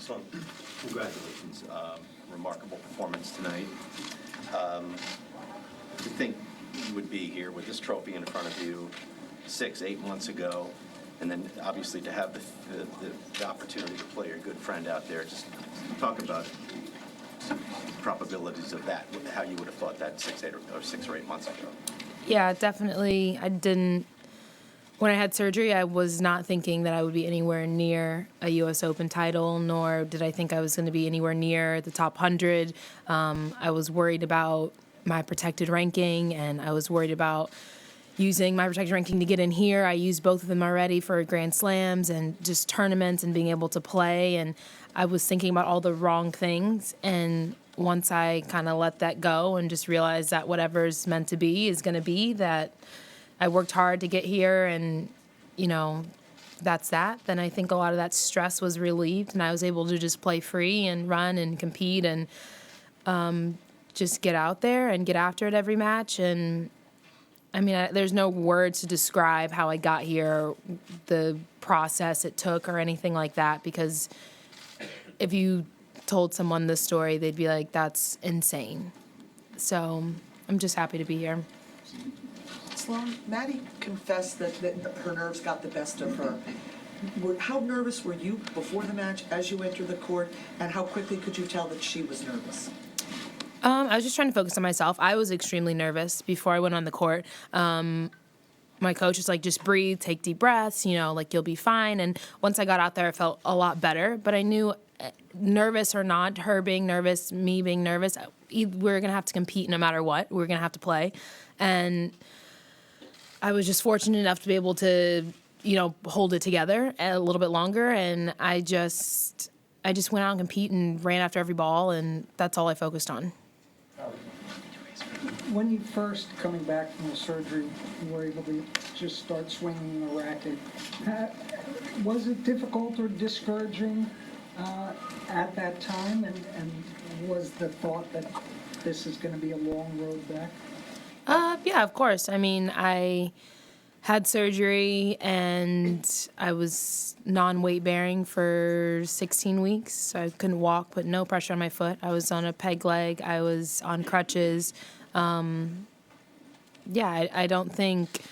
Excellent. Congratulations. Remarkable performance tonight. To think you would be here with this trophy in front of you 6-8 months ago, and then obviously to have the opportunity to play your good friend out there. Just talk about probabilities of that, how you would have thought that 6 or 8 months ago. Yeah, definitely. When I had surgery, I was not thinking that I would be anywhere near a U.S. Open title, nor did I think I was going to be anywhere near the top 100. I was worried about my protected ranking, and I was worried about using my protected ranking to get in here. I used both of them already for Grand Slams and just tournaments and being able to play, and I was thinking about all the wrong things. And once I kind of let that go and just realized that whatever's meant to be is going to be, that I worked hard to get here, and, that's that. Then I think a lot of that stress was relieved, and I was able to just play free and run and compete and just get out there and get after it every match. And, there's no words to describe how I got here, the process it took or anything like that, because if you told someone this story, they'd be like, that's insane. So I'm just happy to be here. Sloane, Maddie confessed that her nerves got the best of her. How nervous were you before the match, as you entered the court, and how quickly could you tell that she was nervous? I was just trying to focus on myself. I was extremely nervous before I went on the court. My coach was like, just breathe, take deep breaths, you'll be fine. And once I got out there, I felt a lot better. But I knew, nervous or not, her being nervous, me being nervous, we were going to have to compete no matter what. We were going to have to play. And I was just fortunate enough to be able to, hold it together a little bit longer. And I just went out and compete and ran after every ball, and that's all I focused on. When you first coming back from the surgery, you were able to just start swinging the racket. Was it difficult or discouraging at that time? And was the thought that this is going to be a long road back? Yeah, of course. I had surgery and I was non-weight bearing for 16 weeks. So I couldn't walk, put no pressure on my foot. I was on a peg leg. I was on crutches. I don't think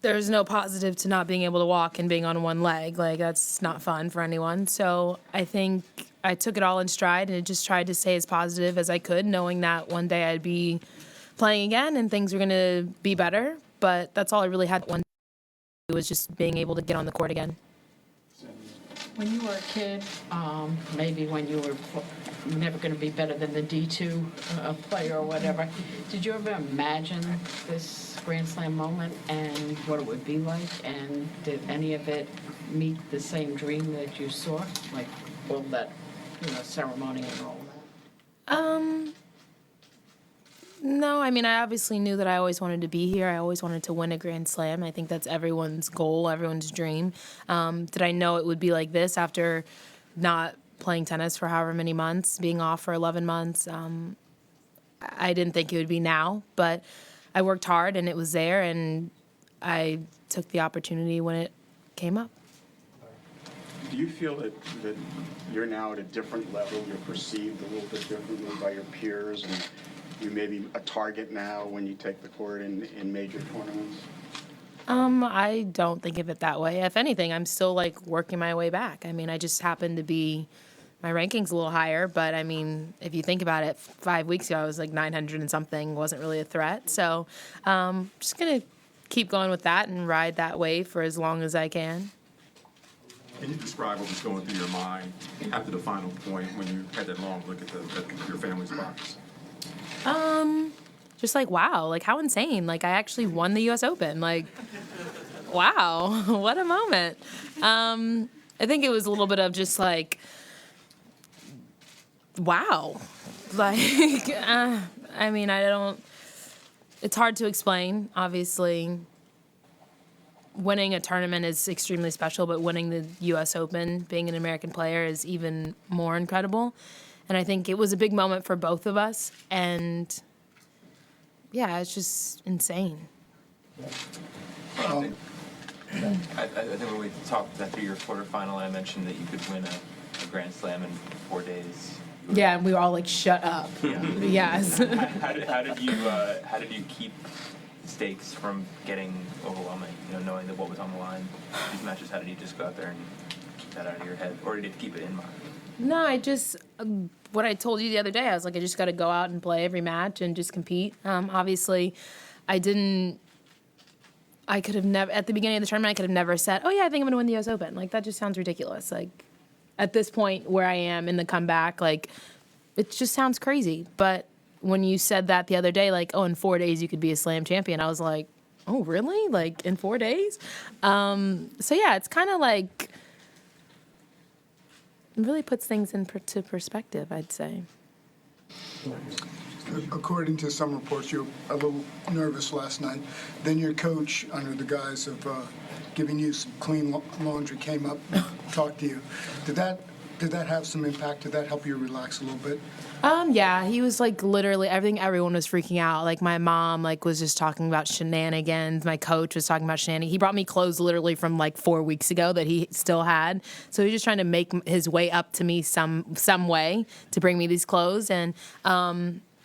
there's no positive to not being able to walk and being on one leg. That's not fun for anyone. So I think I took it all in stride and just tried to stay as positive as I could, knowing that one day I'd be playing again and things were going to be better. But that's all I really had one day, was just being able to get on the court again. When you were a kid, maybe when you were never going to be better than the D2 player or whatever, did you ever imagine this Grand Slam moment and what it would be like? And did any of it meet the same dream that you saw? Like all that, ceremony and all that? No, I obviously knew that I always wanted to be here. I always wanted to win a Grand Slam. I think that's everyone's goal, everyone's dream. Did I know it would be like this after not playing tennis for however many months, being off for 11 months? I didn't think it would be now, but I worked hard and it was there, and I took the opportunity when it came up. Do you feel that you're now at a different level, you're perceived a little bit differently by your peers, and you may be a target now when you take the court in major tournaments? I don't think of it that way. If anything, I'm still working my way back. I just happen to be, my ranking's a little higher, but if you think about it, 5 weeks ago I was 900 and something, wasn't really a threat. So just gonna keep going with that and ride that wave for as long as I can. Can you describe what was going through your mind after the final point when you had that long look at your family's box? Just wow, how insane. I actually won the U.S. Open. Wow, what a moment. I think it was a little bit of just wow. It's hard to explain, obviously. Winning a tournament is extremely special, but winning the U.S. Open, being an American player, is even more incredible. And I think it was a big moment for both of us, and yeah, it's just insane. I think when we talked after your quarterfinal, I mentioned that you could win a Grand Slam in 4 days. Yeah, and we were all like, shut up. Yes. How did you keep stakes from getting overwhelming? Knowing that what was on the line, these matches. How did you just go out there and keep that out of your head, or did you keep it in mind? No, I just, what I told you the other day, I was like, I just got to go out and play every match and just compete. Obviously, I could have never, at the beginning of the tournament, I could have never said, oh yeah, I think I'm going to win the US Open. Like, that just sounds ridiculous. Like, at this point where I am in the comeback, like, it just sounds crazy. But when you said that the other day, like, oh, in 4 days you could be a slam champion, I was like, oh, really? Like, in 4 days? So yeah, it's kind of like, it really puts things into perspective, I'd say. According to some reports, you were a little nervous last night. Then your coach, under the guise of giving you some clean laundry, came up and talked to you. Did that have some impact? Did that help you relax a little bit? Yeah, he was like literally everyone was freaking out. Like my mom was just talking about shenanigans. My coach was talking about shenanigans. He brought me clothes literally from like 4 weeks ago that he still had. So he was just trying to make his way up to me some way to bring me these clothes. And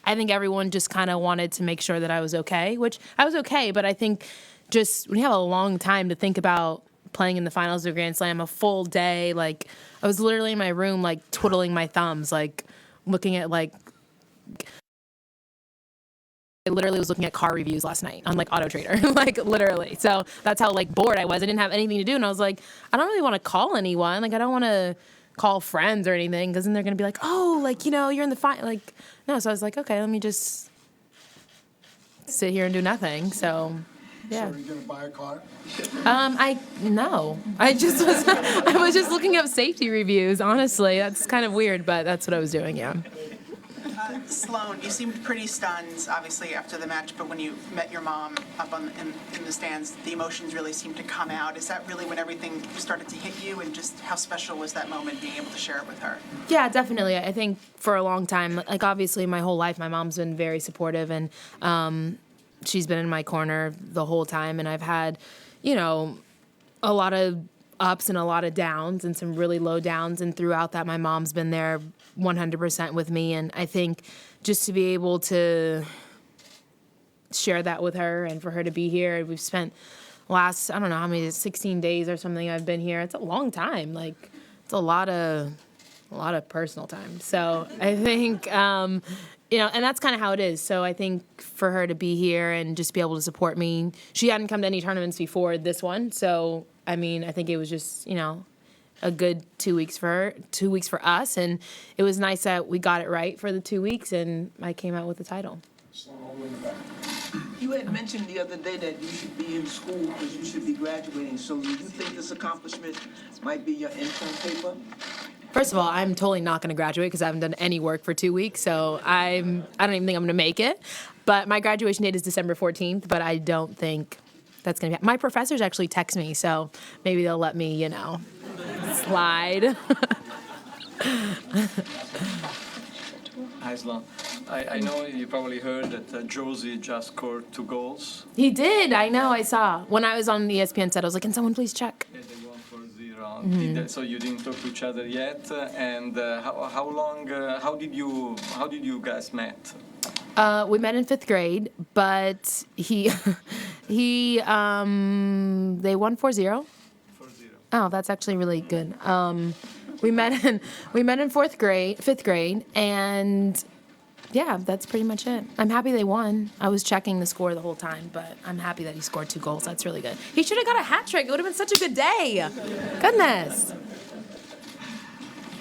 I think everyone just kind of wanted to make sure that I was okay, which I was okay. But I think just when you have a long time to think about playing in the finals of Grand Slam, a full day, like I was literally in my room, like twiddling my thumbs, like looking at I literally was looking at car reviews last night on like Auto Trader, like literally. So that's how like bored I was. I didn't have anything to do. And I was like, I don't really want to call anyone. Like, I don't want to call friends or anything, because then they're going to be like, oh, like, you're in the final. Like, no. So I was like, okay, let me just sit here and do nothing. So, yeah. So are you going to buy a car? No. I was just looking up safety reviews, honestly. That's kind of weird, but that's what I was doing, yeah. Sloane, you seemed pretty stunned, obviously, after the match, but when you met your mom up in the stands, the emotions really seemed to come out. Is that really when everything started to hit you, and just how special was that moment, being able to share it with her? Yeah, definitely. I think for a long time, like obviously my whole life, my mom's been very supportive, and she's been in my corner the whole time, and I've had, a lot of ups and a lot of downs and some really low downs, and throughout that, my mom's been there 100% with me, and I think just to be able to share that with her and for her to be here, we've spent last, I don't know how many, 16 days or something I've been here. It's a long time. Like, it's a lot of personal time. So I think, and that's kind of how it is. So I think for her to be here and just be able to support me, she hadn't come to any tournaments before this one. So, I mean, I think it was just, a good 2 weeks for her, 2 weeks for us. And it was nice that we got it right for the 2 weeks, and I came out with the title. You had mentioned the other day that you should be in school because you should be graduating. So do you think this accomplishment might be your intern paper? First of all, I'm totally not going to graduate because I haven't done any work for 2 weeks. So I don't even think I'm going to make it. But my graduation date is December 14th, but I don't think that's going to be. My professors actually text me, so maybe they'll let me, slide. Hi, Sloane. I know you probably heard that Josie just scored 2 goals. He did. I know. I saw. When I was on the ESPN set, I was like, can someone please check? Yeah, they won 4-0. So you didn't talk to each other yet. And how long? How did you guys met? We met in 5th grade, but they won 4-0. 4-0. Oh, that's actually really good. We met in 5th grade, and yeah, that's pretty much it. I'm happy they won. I was checking the score the whole time, but I'm happy that he scored 2 goals. That's really good. He should have got a hat trick. It would have been such a good day. Goodness.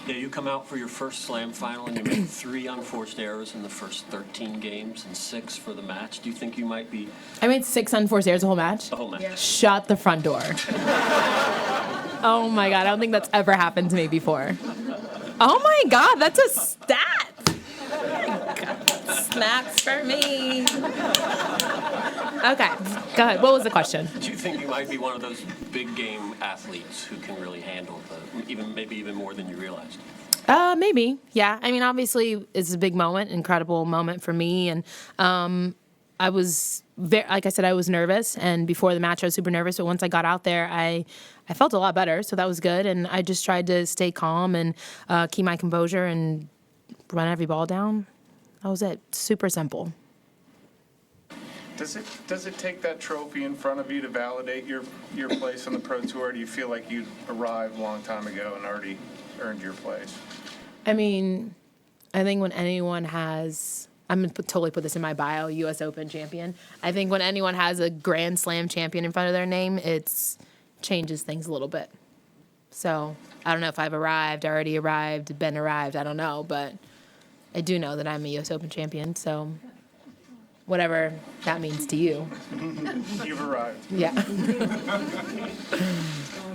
Yeah, you come out for your first slam final and you made 3 unforced errors in the first 13 games and 6 for the match. Do you think you might be... I made 6 unforced errors the whole match? The whole match. Yeah. Shut the front door. Oh my God, I don't think that's ever happened to me before. Oh my God, that's a stat. Snaps for me. Okay, go ahead. What was the question? Do you think you might be one of those big game athletes who can really handle maybe even more than you realized? Maybe, yeah. I mean, obviously, it's a big moment, incredible moment for me, and I was like I said, I was nervous, and before the match, I was super nervous. But once I got out there, I felt a lot better, so that was good. And I just tried to stay calm and keep my composure and run every ball down. That was it. Super simple. Does it take that trophy in front of you to validate your place on the Pro Tour? Or do you feel like you arrived a long time ago and already earned your place? I mean, I think when anyone has, I'm going to totally put this in my bio, U.S. Open champion. I think when anyone has a Grand Slam champion in front of their name, it changes things a little bit. So I don't know if I've arrived, already arrived, been arrived, I don't know. But I do know that I'm a U.S. Open champion, so whatever that means to you. You've arrived. Yeah.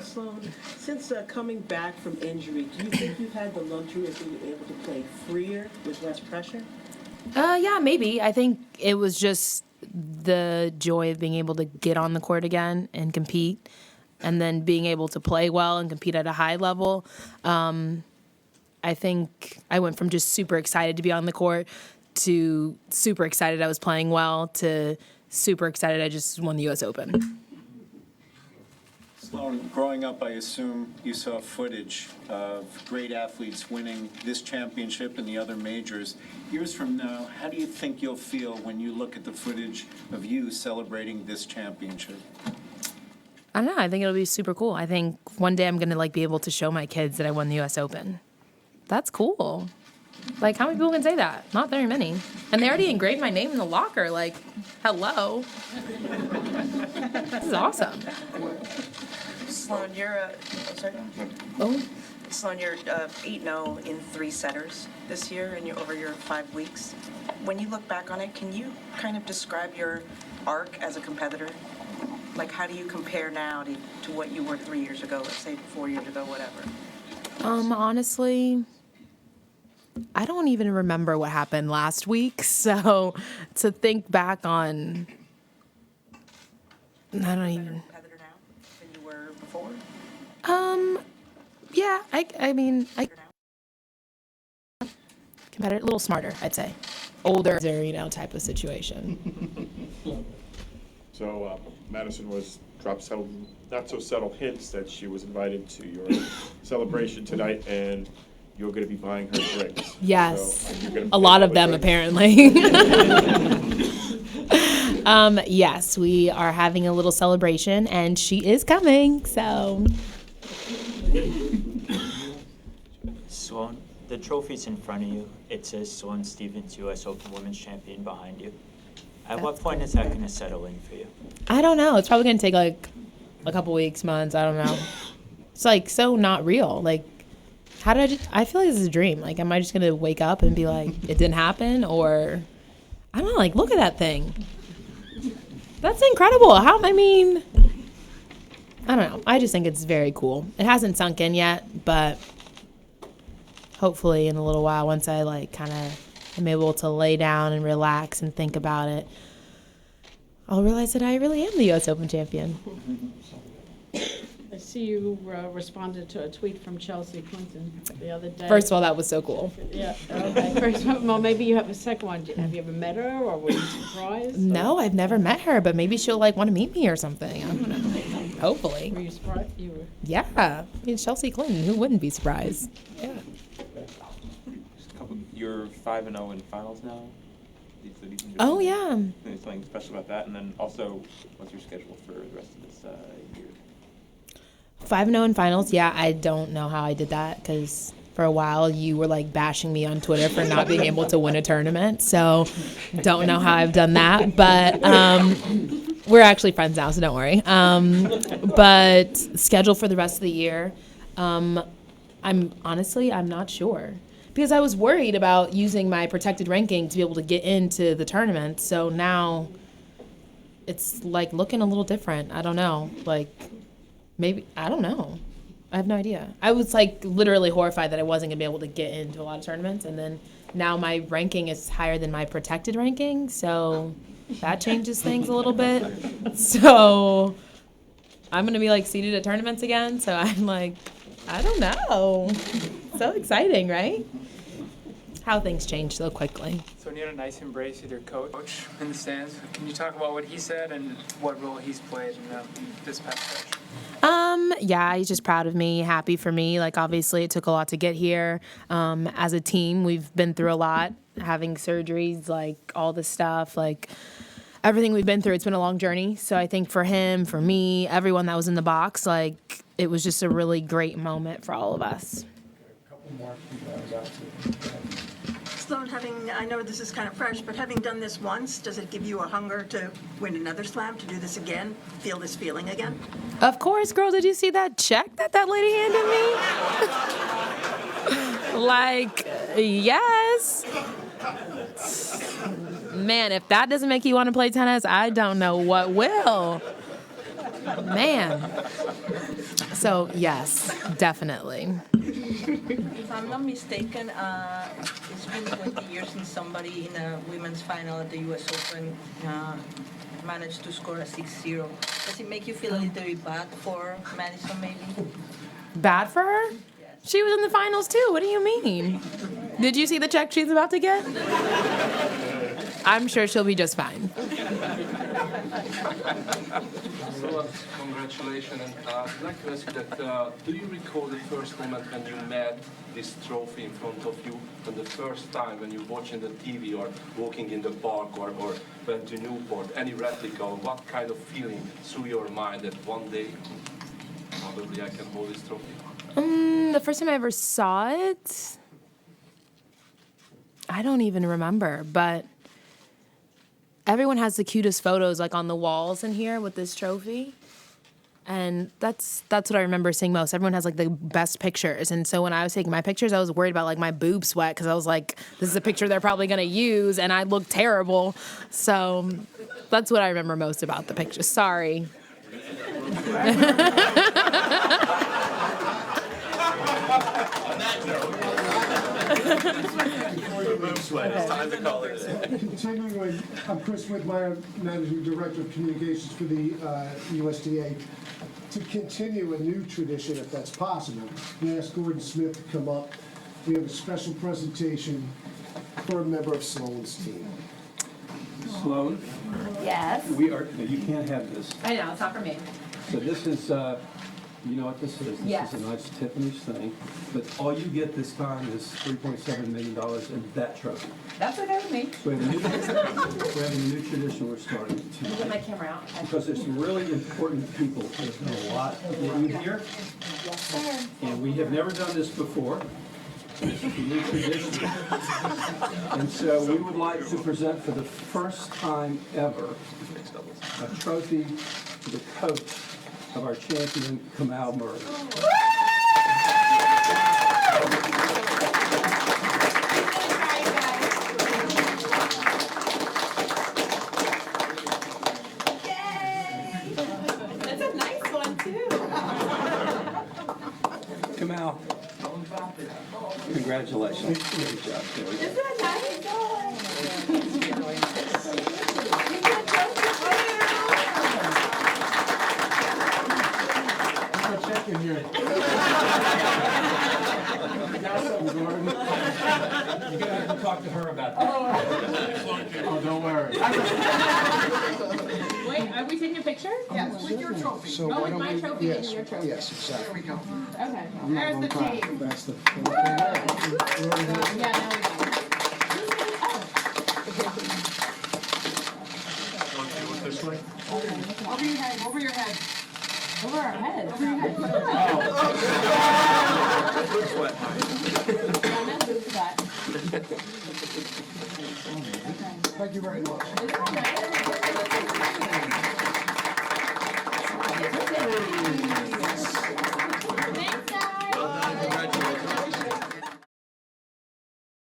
Sloan, since coming back from injury, do you think you've had the luxury of being able to play freer with less pressure? Yeah, maybe. I think it was just the joy of being able to get on the court again and compete, and then being able to play well and compete at a high level. I think I went from just super excited to be on the court to super excited I was playing well to super excited I just won the U.S. Open. Sloan, growing up, I assume you saw footage of great athletes winning this championship and the other majors. Years from now, how do you think you'll feel when you look at the footage of you celebrating this championship? I don't know. I think it'll be super cool. I think one day I'm going to be able to show my kids that I won the U.S. Open. That's cool. How many people can say that? Not very many. And they already engraved my name in the locker. Hello. This is awesome. Sloan, you're Sloan, you're 8-0 in 3 setters this year, and you're over your 5 weeks. When you look back on it, can you kind of describe your arc as a competitor? How do you compare now to what you were 3 years ago, let's say 4 years ago, whatever? Honestly, I don't even remember what happened last week. So to think back on, I don't even. Competitor now than you were before? Yeah, I mean, competitor, a little smarter, I'd say. Older, type of situation. So Madison dropped not so subtle hints that she was invited to your celebration tonight, and you're going to be buying her drinks. Yes, So a lot of them apparently. Yes, we are having a little celebration, and she is coming. So, Sloan, the trophy's in front of you. It says Sloan Stephens, U.S. Open Women's Champion behind you. At what point is that going to settle in for you? I don't know. It's probably going to take a couple weeks, months. I don't know. It's so not real. How did I feel like this is a dream. Am I just going to wake up and be like, it didn't happen? Or, I don't know, look at that thing. That's incredible. I don't know. I just think it's very cool. It hasn't sunk in yet, but hopefully in a little while, once I kind of am able to lay down and relax and think about it, I'll realize that I really am the U.S. Open champion. I see you responded to a tweet from Chelsea Clinton the other day. First of all, that was so cool. Yeah, okay. First one, well, maybe you have a second one. Have you ever met her, or were you surprised? No, I've never met her, but maybe she'll want to meet me or something. I don't know. Hopefully. Were you surprised? You were. Yeah. Chelsea Clinton, who wouldn't be surprised? Yeah. You're 5-0 in finals now. Oh, yeah. There's something special about that, and then also, what's your schedule for the rest of this year? 5-0 in finals. Yeah, I don't know how I did that because for a while you were bashing me on Twitter for not being able to win a tournament. So don't know how I've done that, but we're actually friends now, so don't worry. But schedule for the rest of the year, I'm not sure. Because I was worried about using my protected ranking to be able to get into the tournament. So now it's looking a little different. I don't know. Maybe, I don't know. I have no idea. I was literally horrified that I wasn't gonna be able to get into a lot of tournaments. And then now my ranking is higher than my protected ranking. So that changes things a little bit. So I'm gonna be seeded at tournaments again. So I'm I don't know. So exciting, right? how things change so quickly. So you had a nice embrace with your coach in the stands. Can you talk about what he said and what role he's played in this past stretch? Yeah, he's just proud of me, happy for me. Like, obviously, it took a lot to get here. As a team, we've been through a lot, having surgeries, like, all this stuff, like, everything we've been through. It's been a long journey. So I think for him, for me, everyone that was in the box, like, it was just a really great moment for all of us. Sloan, I know this is kind of fresh, but having done this once, does it give you a hunger to win another slam, to do this again, feel this feeling again? Of course, girl. Did you see that check that lady handed me? Like, yes. Man, if that doesn't make you want to play tennis, I don't know what will. Man. So, yes, definitely. If I'm not mistaken, it's been 20 years since somebody in a women's final at the U.S. Open managed to score a 6-0. Does it make you feel a little bit bad for Madison, maybe? Bad for her? She was in the finals, too. What do you mean? Did you see the check she's about to get? I'm sure she'll be just fine. So, congratulations. And I'd like to ask you that, do you recall the first moment when you met this trophy in front of you, and the first time when you're watching the TV or walking in the park or went to Newport, any replica, or what kind of feeling through your mind that one day probably I can hold this trophy? The first time I ever saw it, I don't even remember, but everyone has the cutest photos like on the walls in here with this trophy. And that's what I remember seeing most. Everyone has like the best pictures. And so when I was taking my pictures, I was worried about like my boob sweat because I was like, this is a picture they're probably going to use and I look terrible. So that's what I remember most about the picture. Sorry. Continuing, I'm Chris Whitmire, Managing Director of Communications for the USTA. To continue a new tradition, if that's possible, we asked Gordon Smith to come up. We have a special presentation for a member of Sloan's team. Sloan? Yes? We are, no, you can't have this. I know, it's not for me. So this is, you know what this is? Yes. This is a nice Tiffany's thing, but all you get this time is $3.7 million in that trophy. That's okay with me. So we have a new tradition we're starting Let me get to, my camera out. because there's some really important people that have done a lot in here, Yes, sir. and we have never done this before. It's a new tradition. And so we would like to present for the first time ever a trophy to the coach of our champion, Kamal Murray. That's a nice one, too. Kamal, congratulations. Great job, Terry. Isn't that nice? Check in here. You're gonna have to talk to her about that. Oh, don't worry. Wait, are we taking a picture? Yes, with your trophy. So Oh, why with don't my we- trophy yes, and your trophy. Yes, exactly. There we go. Okay. I'm not There's on the time. team. That's the. Yeah, now we go. This way? Over your head, over your head. Over our heads. Over your heads. Thank you very much.